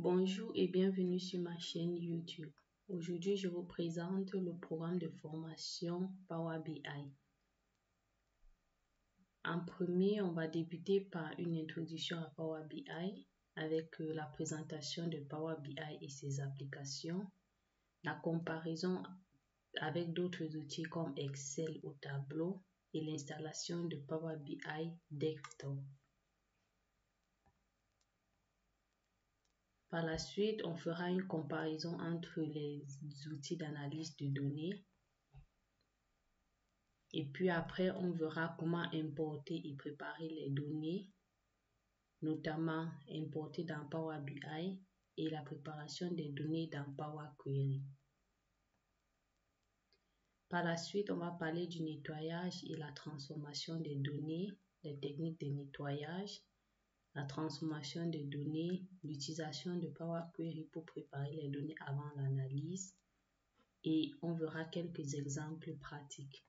Bonjour et bienvenue sur ma chaîne YouTube. Aujourd'hui, je vous présente le programme de formation Power BI. En premier, on va débuter par une introduction à Power BI avec la présentation de Power BI et ses applications, la comparaison avec d'autres outils comme Excel ou Tableau et l'installation de Power BI Desktop. Par la suite, on fera une comparaison entre les outils d'analyse de données. Et puis après, on verra comment importer et préparer les données, notamment importer dans Power BI et la préparation des données dans Power Query. Par la suite, on va parler du nettoyage et la transformation des données, les techniques de nettoyage, la transformation des données, l'utilisation de Power Query pour préparer les données avant l'analyse et on verra quelques exemples pratiques.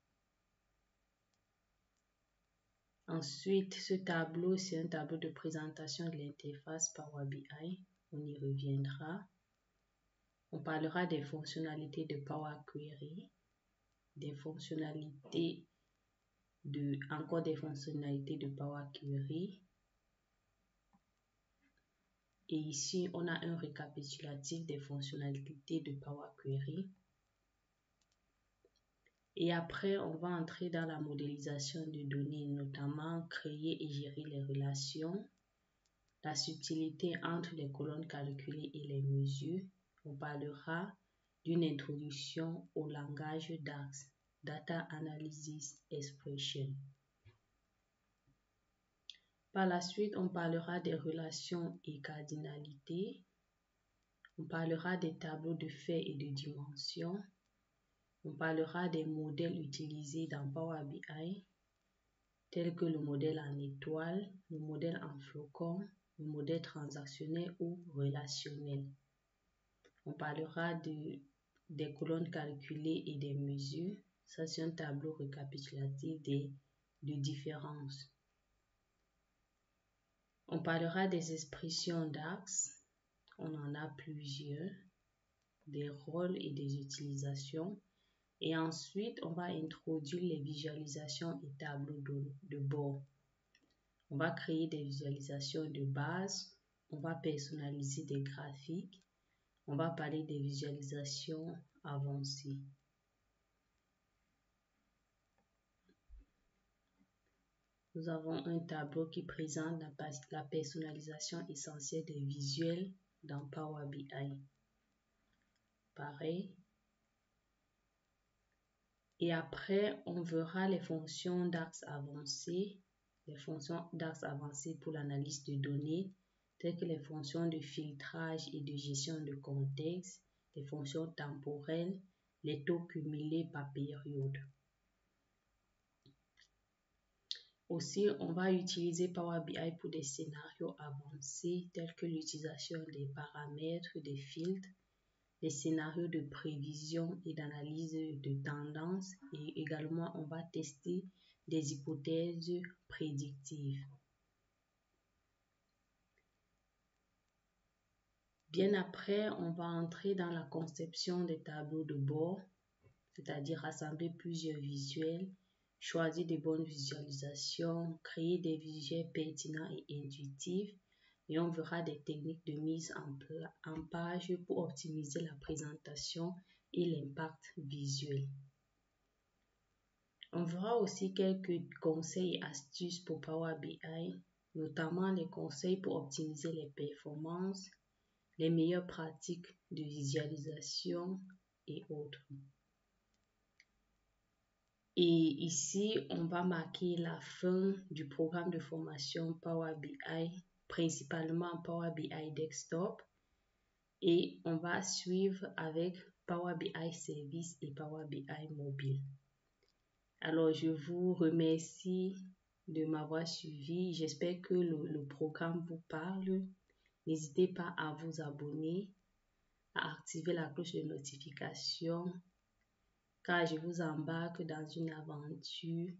Ensuite, ce tableau, c'est un tableau de présentation de l'interface Power BI. On y reviendra. On parlera des fonctionnalités de Power Query, encore des fonctionnalités de Power Query. Et ici, on a un récapitulatif des fonctionnalités de Power Query. Et après, on va entrer dans la modélisation de données, notamment créer et gérer les relations, la subtilité entre les colonnes calculées et les mesures. On parlera d'une introduction au langage DAX, Data Analysis Expression. Par la suite, on parlera des relations et cardinalités. On parlera des tableaux de faits et de dimensions. On parlera des modèles utilisés dans Power BI, tels que le modèle en étoile, le modèle en flocon, le modèle transactionnel ou relationnel. On parlera des colonnes calculées et des mesures. Ça, c'est un tableau récapitulatif de différences. On parlera des expressions DAX. On en a plusieurs, des rôles et des utilisations. Et ensuite, on va introduire les visualisations et tableaux de bord. On va créer des visualisations de base. On va personnaliser des graphiques. On va parler des visualisations avancées. Nous avons un tableau qui présente la personnalisation essentielle des visuels dans Power BI. Pareil. Et après, on verra les fonctions DAX avancées, les fonctions DAX avancées pour l'analyse de données, telles que les fonctions de filtrage et de gestion de contexte, les fonctions temporelles, les taux cumulés par période. Aussi, on va utiliser Power BI pour des scénarios avancés, tels que l'utilisation des paramètres, des filtres, les scénarios de prévision et d'analyse de tendance et également on va tester des hypothèses prédictives. Bien après, on va entrer dans la conception des tableaux de bord, c'est-à-dire rassembler plusieurs visuels, choisir de bonnes visualisations, créer des visuels pertinents et intuitifs. Et on verra des techniques de mise en page pour optimiser la présentation et l'impact visuel. On verra aussi quelques conseils et astuces pour Power BI, notamment les conseils pour optimiser les performances, les meilleures pratiques de visualisation et autres. Et ici, on va marquer la fin du programme de formation Power BI, principalement Power BI Desktop. Et on va suivre avec Power BI Service et Power BI Mobile. Alors, je vous remercie de m'avoir suivi. J'espère que le programme vous parle. N'hésitez pas à vous abonner, à activer la cloche de notification, car je vous embarque dans une aventure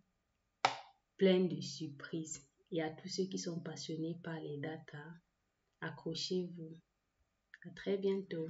pleine de surprises. Et à tous ceux qui sont passionnés par les data, accrochez-vous. À très bientôt.